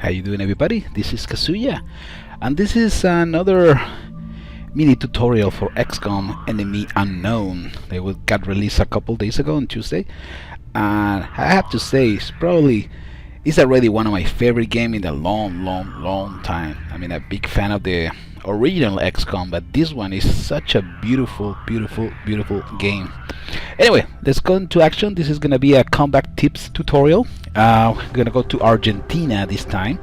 How you doing, everybody? This is Kazuya, and this is another mini tutorial for XCOM Enemy Unknown. They got released a couple days ago on Tuesday, and I have to say it's already one of my favorite games in a long time. I mean, a big fan of the original XCOM, but this one is such a beautiful game. Anyway, let's go into action. This is gonna be a combat tips tutorial. We're gonna go to Argentina this time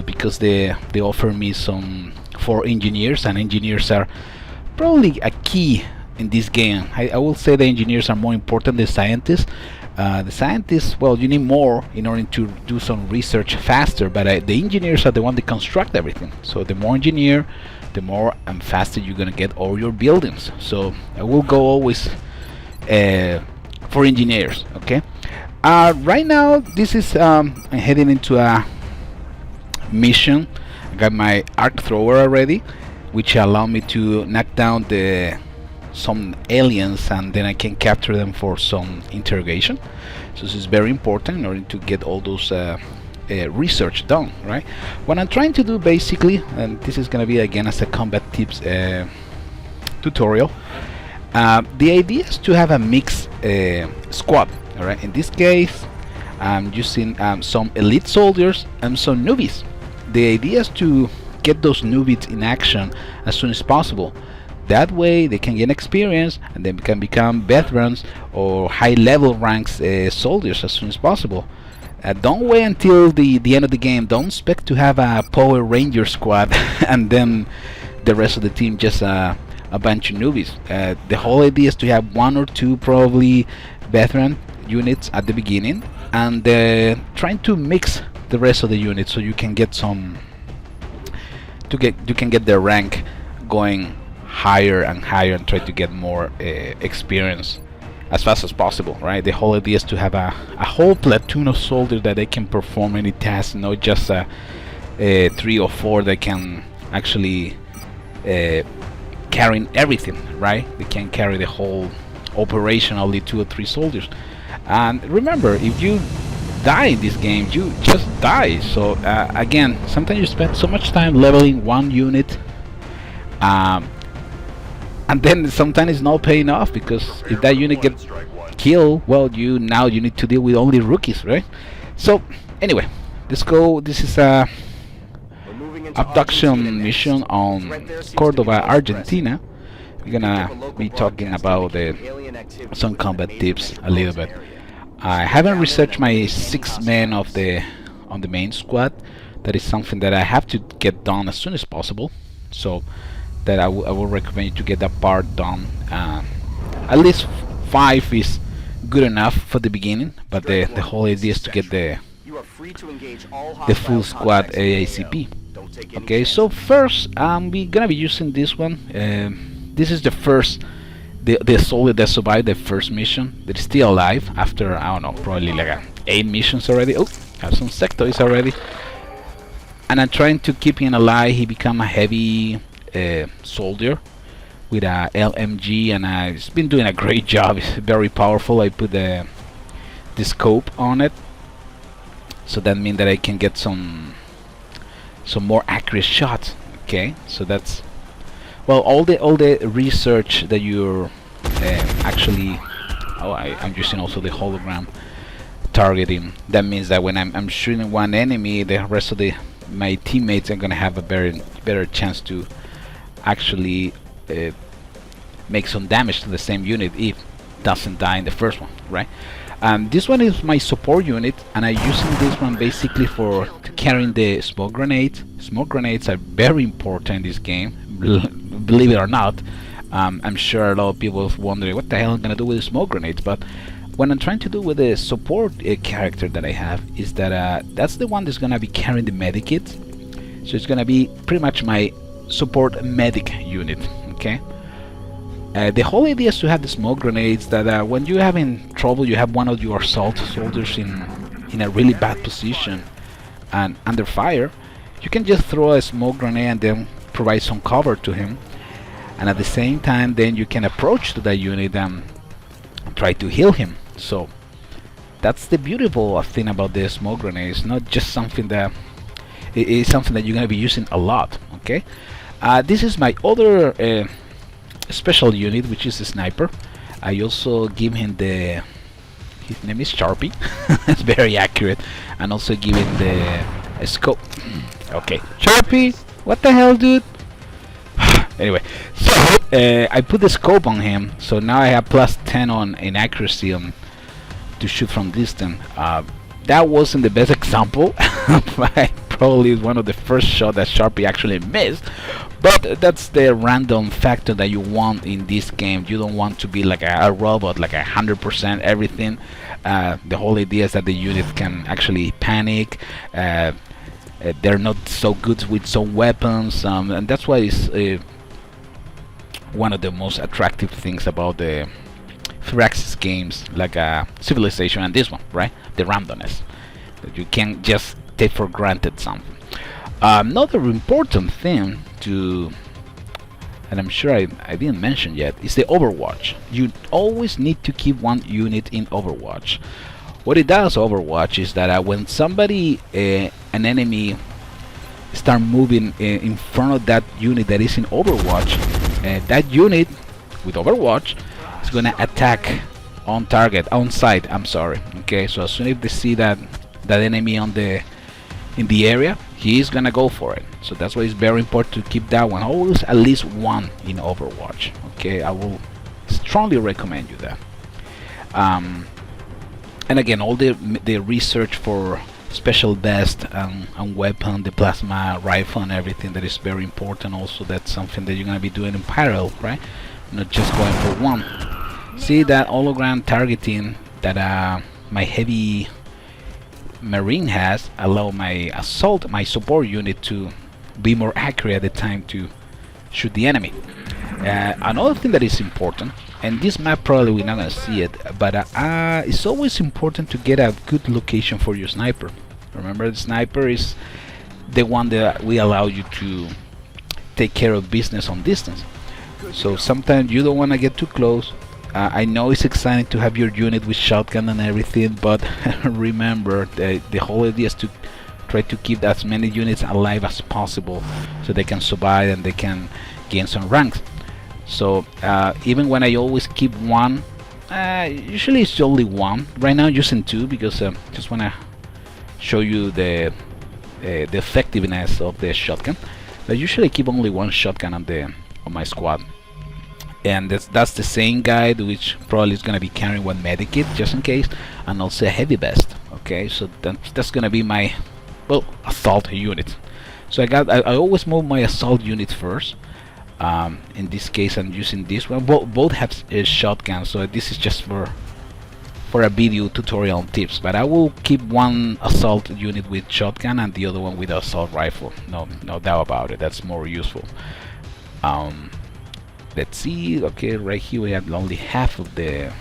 because they offer me some 4 engineers, and engineers are probably a key in this game. I will say the engineers are more important than scientists. The scientists, well, you need more in order to do some research faster, but the engineers are the one that construct everything. So the more engineer, the more and faster you're gonna get all your buildings. So I will go always for engineers. Okay. Right now, this is I'm heading into a mission. I got my arc thrower already, which allow me to knock down some aliens, and then I can capture them for some interrogation. So this is very important in order to get all those research done, right? What I'm trying to do basically, and this is going to be again as a combat tips tutorial, the idea is to have a mixed squad. All right, in this case I'm using some elite soldiers and some newbies. The idea is to get those newbies in action as soon as possible. That way they can gain experience and then can become veterans or high level ranks soldiers as soon as possible. Don't wait until the end of the game. Don't expect to have a Power Ranger squad and then the rest of the team just a bunch of newbies. The whole idea is to have 1 or 2 probably veteran units at the beginning, and trying to mix the rest of the units so you can get their rank going higher and higher and try to get more experience as fast as possible, right? The whole idea is to have a whole platoon of soldiers that they can perform any task, not just 3 or 4 that can actually carrying everything, right? They can carry the whole operation, only 2 or 3 soldiers. And remember, if you die in this game, you just die. So again, sometimes you spend so much time leveling one unit, and then sometimes it's not paying off, because if that unit gets killed, well, you need to deal with only rookies, right? So anyway, let's go. This is a abduction mission on Cordoba, Argentina. We're gonna be talking about some combat tips a little bit. I haven't researched my 6 men on the main squad. That is something that I have to get done as soon as possible. So that I will recommend you to get that part done. At least 5 is good enough for the beginning, but the whole idea is to get the full squad ASAP. Okay, so first we're gonna be using this one. This is the first, the soldier that survived the first mission, that is still alive after, I don't know, probably like 8 missions already. Oh, have some sectoids already. And I'm trying to keep him alive. He become a heavy soldier with a LMG, and he's been doing a great job. It's very powerful. I put the scope on it, so that means that I can get some more accurate shots. Okay, so that's, well, all the research that you're actually, I'm using also the hologram targeting. That means that when I'm shooting one enemy, the rest of my teammates are gonna have a better chance to actually make some damage to the same unit if it doesn't die in the first one, right? This one is my support unit, and I'm using this one basically for carrying the smoke grenades. Smoke grenades are very important in this game, believe it or not. I'm sure a lot of people are wondering what the hell I'm gonna do with the smoke grenades, but what I'm trying to do with the support character that I have is that that's the one that's gonna be carrying the medikit. So it's gonna be pretty much my support medic unit. Okay. The whole idea is to have the smoke grenades that when you have in trouble, you have one of your assault soldiers in a really bad position and under fire, you can just throw a smoke grenade and then provide some cover to him, and at the same time then you can approach to that unit and try to heal him. So that's the beautiful thing about the smoke grenade. It's not just something that it is something that you're gonna be using a lot. Okay, this is my other special unit, which is a sniper. I also give him the, his name is Sharpie. It's very accurate, and also give him the scope. Okay, Sharpie, what the hell, dude? Anyway, so I put the scope on him, so now I have plus 10 on in accuracy on to shoot from distance. That wasn't the best example. Probably one of the first shot that Sharpie actually missed, but that's the random factor that you want in this game. You don't want to be like a robot, like 100% everything. The whole idea is that the units can actually panic. They're not so good with some weapons, and that's why it's one of the most attractive things about the Firaxis games, like Civilization and this one, right? The randomness, that you can't just take for granted something. Another important thing to, and I'm sure I didn't mention yet, is the Overwatch. You always need to keep one unit in Overwatch. What it does, Overwatch, is that when somebody, an enemy, start moving in front of that unit that is in Overwatch, that unit with Overwatch is gonna attack on target, on site. I'm sorry. Okay, so as soon as they see that enemy on the in the area, he is gonna go for it. So that's why it's very important to keep that one always at least one in Overwatch. Okay, I will strongly recommend you that. And again, all the research for special vest and weapon, the plasma rifle and everything, that is very important. Also, that's something that you're gonna be doing in parallel, right? Not just going for one. See that hologram targeting that my heavy marine has allow my assault, my support unit to be more accurate at the time to shoot the enemy. Another thing that is important, and this map probably we're not gonna see it, but it's always important to get a good location for your sniper. Remember, the sniper is the one that we allow you to take care of business on distance. So sometimes you don't want to get too close. I know it's exciting to have your unit with shotgun and everything, but remember the whole idea is to try to keep as many units alive as possible so they can survive and they can gain some ranks. So even when I always keep one, usually it's only one. Right now I'm using two because just want to show you the effectiveness of the shotgun. But usually I keep only one shotgun on my squad. And that's the same guy which probably is gonna be carrying one medikit just in case, and also a heavy vest. Okay, so that's gonna be my, well, assault unit. So I always move my assault unit first. In this case I'm using this one. Both have shotguns, so this is just for a video tutorial tips, but I will keep one assault unit with shotgun and the other one with assault rifle. No doubt about it, that's more useful. Let's see. Okay, right here we have only half of the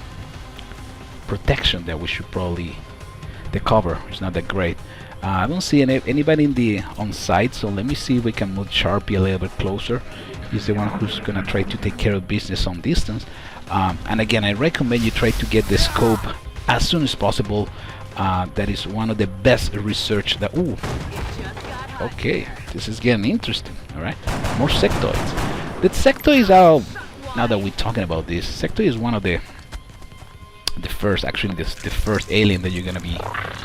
protection that we should probably, the cover is not that great. I don't see anybody on site, so let me see if we can move Sharpie a little bit closer. He's the one who's gonna try to take care of business on distance. And again, I recommend you try to get the scope as soon as possible. That is one of the best research that. Ooh, okay, this is getting interesting. All right, more sectoids. The sectoid is now that we're talking about this, sectoid is one of the first, actually the first alien that you're gonna be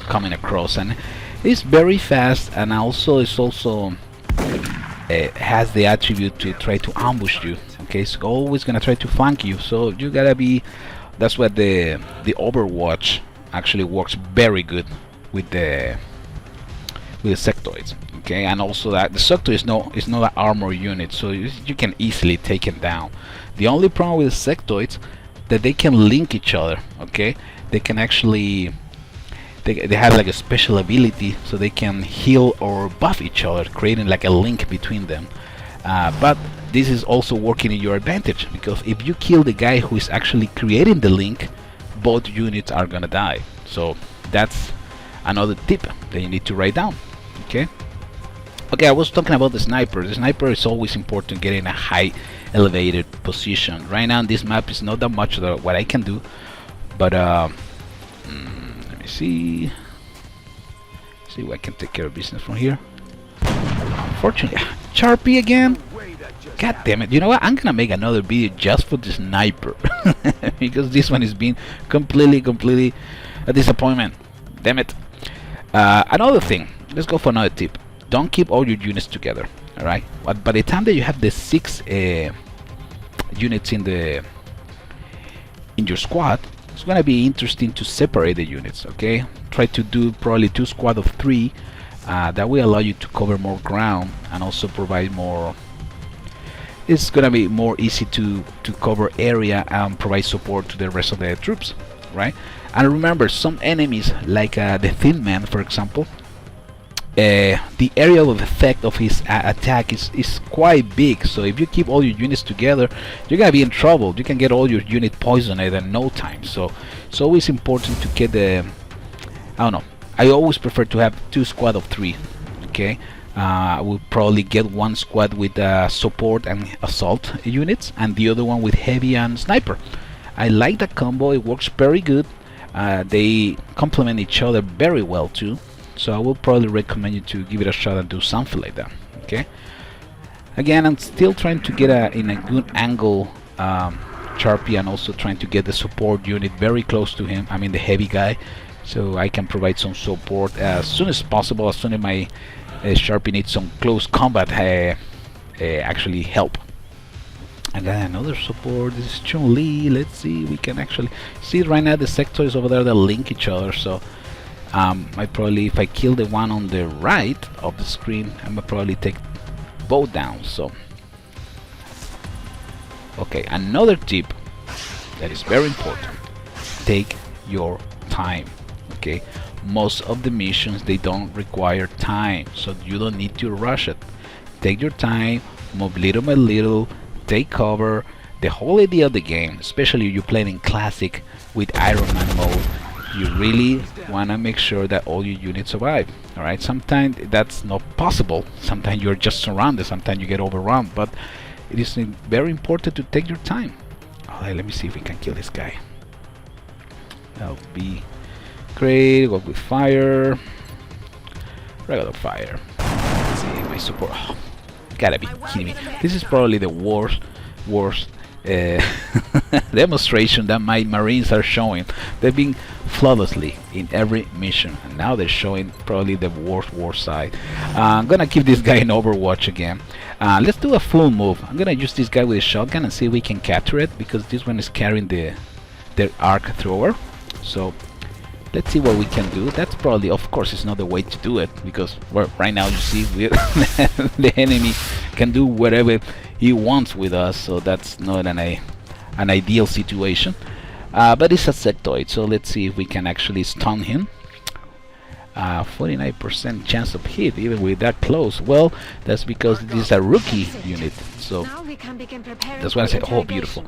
coming across, and it's very fast, and also it's also has the attribute to try to ambush you. Okay, it's always gonna try to flank you, so you gotta be. That's what the Overwatch actually works very good with the sectoids. Okay, and also that the sectoid is not an armor unit, so you can easily take it down. The only problem with the sectoids that they can link each other. Okay, they can actually they have like a special ability, so they can heal or buff each other, creating like a link between them. But this is also working in your advantage, because if you kill the guy who is actually creating the link, both units are gonna die. So that's another tip that you need to write down. Okay. Okay, I was talking about the sniper. The sniper is always important, getting a high elevated position. Right now on this map is not that much what I can do, but let me see what I can take care of business from here. unfortunately, Sharpie again. God damn it! You know what? I'm gonna make another video just for the sniper because this one is being completely a disappointment. Damn it! Another thing. Let's go for another tip. Don't keep all your units together. All right. But by the time that you have the 6 units in your squad, it's gonna be interesting to separate the units. Okay. Try to do probably 2 squad of 3. That will allow you to cover more ground and also provide more. It's gonna be more easy to cover area and provide support to the rest of the troops, right? And remember, some enemies like the Thin Man, for example, the area of effect of his attack is quite big. So if you keep all your units together, you're gonna be in trouble. You can get all your unit poisoned in no time. So it's always important to get the. I don't know. I always prefer to have 2 squad of 3. Okay. I will probably get 1 squad with support and assault units, and the other one with heavy and sniper. I like that combo. It works very good. They complement each other very well too. So I will probably recommend you to give it a shot and do something like that. Okay. Again, I'm still trying to get in a good angle Sharpie, and also trying to get the support unit very close to him. I mean the heavy guy, so I can provide some support as soon as possible. As soon as my Sharpie needs some close combat actually help. And then another support. This is Chun-Li. Let's see, we can actually see right now the sectors over there that link each other. So I probably, if I kill the one on the right of the screen, I'm gonna probably take both down. So okay, another tip that is very important: take your time. Okay, most of the missions, they don't require time, so you don't need to rush it. Take your time, move little by little, take cover. The whole idea of the game, especially if you're playing in classic with Iron Man mode, you really want to make sure that all your units survive. Alright, sometimes that's not possible. Sometimes you're just surrounded, sometimes you get overrun, but it is very important to take your time. Alright, let me see if we can kill this guy. That'll be great. Go with fire, regular fire. Let's see my support. Oh, gotta be kidding me! This is probably the worst demonstration that my Marines are showing. They've been flawlessly in every mission, and now they're showing probably the worst side. I'm gonna keep this guy in Overwatch again. Let's do a full move. I'm gonna use this guy with a shotgun and see if we can capture it, because this one is carrying their arc thrower. So let's see what we can do. That's probably, of course, it's not the way to do it, because right now you see the enemy can do whatever he wants with us, so that's not an ideal situation. But it's a sectoid, so let's see if we can actually stun him. 49% chance of hit, even with that close. Well, that's because this is a rookie unit, so that's why I say, oh, beautiful.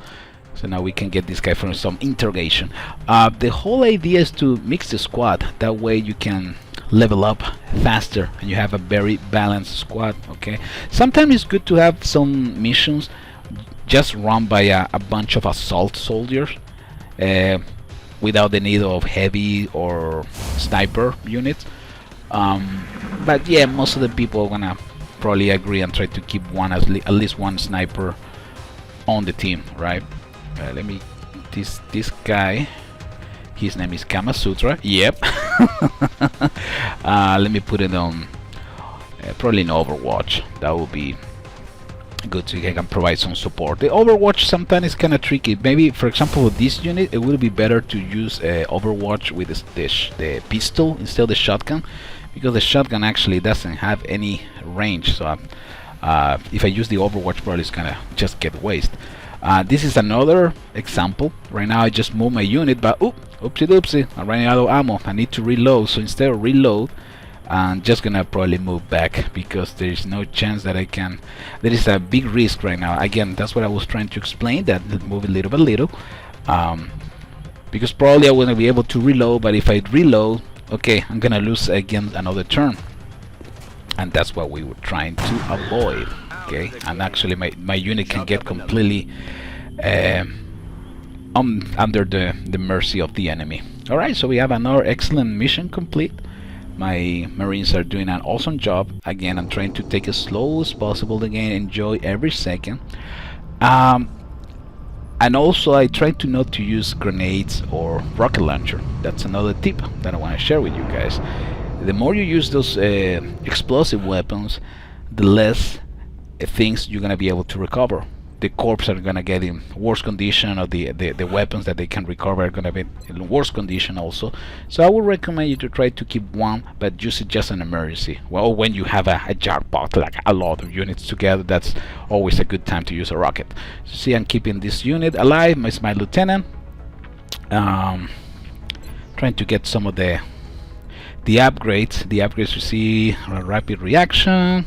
So now we can get this guy from some interrogation. The whole idea is to mix the squad. That way you can level up faster and you have a very balanced squad. Okay. Sometimes it's good to have some missions just run by a bunch of assault soldiers without the need of heavy or sniper units. But yeah, most of the people are gonna probably agree and try to keep at least one sniper on the team, right? Let me this guy, his name is Kamasutra. Yep. Let me put it on probably in Overwatch. That will be good, so I can provide some support. The Overwatch sometimes is kind of tricky. Maybe, for example, with this unit, it would be better to use Overwatch with the pistol instead of the shotgun, because the shotgun actually doesn't have any range. So if I use the Overwatch, probably it's gonna just get wasted. This is another example. Right now I just moved my unit, but oopsie doopsie, I'm running out of ammo. I need to reload, so instead of reload, I'm just gonna probably move back, because there is no chance that I can. There is a big risk right now. Again, that's what I was trying to explain, that move it little by little, because probably I wouldn't be able to reload, but if I reload, okay, I'm gonna lose again another turn, and that's what we were trying to avoid. Okay, and actually my unit can get completely under the mercy of the enemy. Alright, so we have another excellent mission complete. My Marines are doing an awesome job. Again, I'm trying to take as slow as possible again, enjoy every second. Um, and also I try to not to use grenades or rocket launcher. That's another tip that I want to share with you guys. The more you use those explosive weapons, the less things you're gonna be able to recover. The corpses are gonna get in worse condition, or the weapons that they can recover are gonna be in worse condition also. So I would recommend you to try to keep one, but use it just an emergency. Well, when you have a jackpot, like a lot of units together, that's always a good time to use a rocket. So see, I'm keeping this unit alive. It's my lieutenant. Trying to get some of the upgrades. The upgrades you see, a rapid reaction,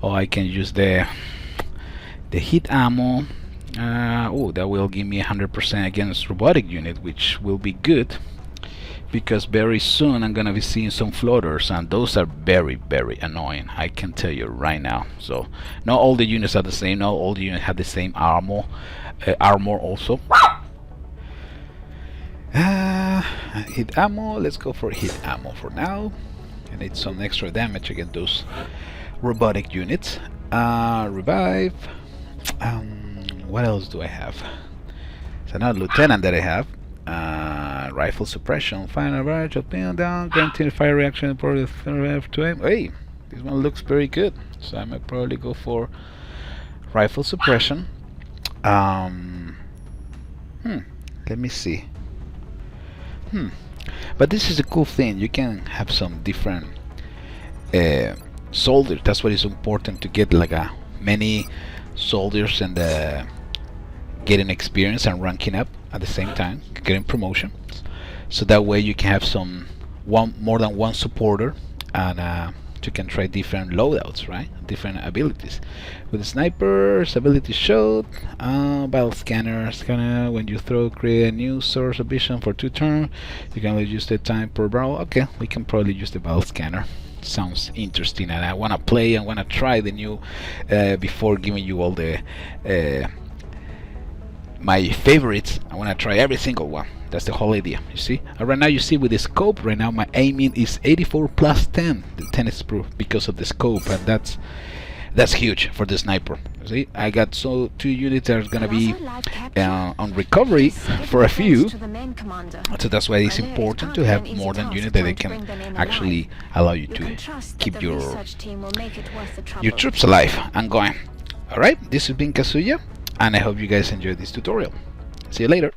or I can use the heat ammo. Oh, that will give me 100% against robotic unit, which will be good, because very soon I'm gonna be seeing some floaters, and those are very, very annoying, I can tell you right now. So not all the units are the same, not all the units have the same armor also. Hit ammo, let's go for hit ammo for now. I need some extra damage against those robotic units. Revive. What else do I have? It's another lieutenant that I have. Rifle suppression, final barrage of pin down, guaranteed fire reaction for the to aim. Hey, this one looks very good, so I might probably go for rifle suppression. Let me see. But this is a cool thing. You can have some different soldiers. That's what is important, to get like many soldiers and getting experience and ranking up at the same time, getting promotion. So that way you can have more than one supporter, and you can try different loadouts, right? Different abilities. With the sniper's ability showed, battle scanner. When you create a new source of vision for 2 turns, you can only use the time per barrel. Okay, we can probably use the battle scanner. Sounds interesting, and I want to play and want to try the new before giving you all the my favorites. I want to try every single one. That's the whole idea, you see. Right now, you see with the scope, right now my aiming is 84 plus 10. The 10 is proof because of the scope, and that's huge for the sniper. See, I got 2 units that are gonna be on recovery for a few, so that's why it's important to have more than unit that they can actually allow you to keep your troops alive and going. Alright, this has been Kazuya, and I hope you guys enjoyed this tutorial. See you later.